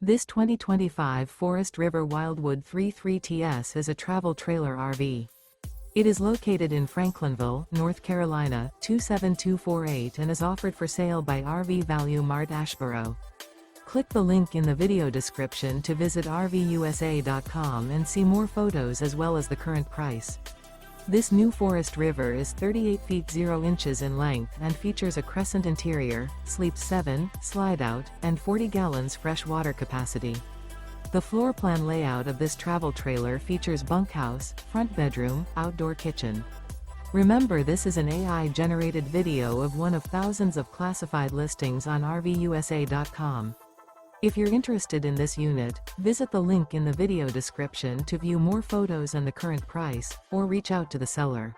This 2025 Forest River Wildwood 33TS is a travel trailer RV. It is located in Franklinville, North Carolina, 27248 and is offered for sale by RV Value Mart Asheboro. Click the link in the video description to visit RVUSA.com and see more photos as well as the current price. This new Forest River is 38 feet 0 inches in length and features a Crescent interior, sleeps 7, Slideout, and 40 gallons fresh water capacity. The floor plan layout of this travel trailer features bunkhouse, front bedroom, outdoor kitchen. Remember, this is an AI-generated video of one of thousands of classified listings on RVUSA.com. If you're interested in this unit, visit the link in the video description to view more photos and the current price, or reach out to the seller.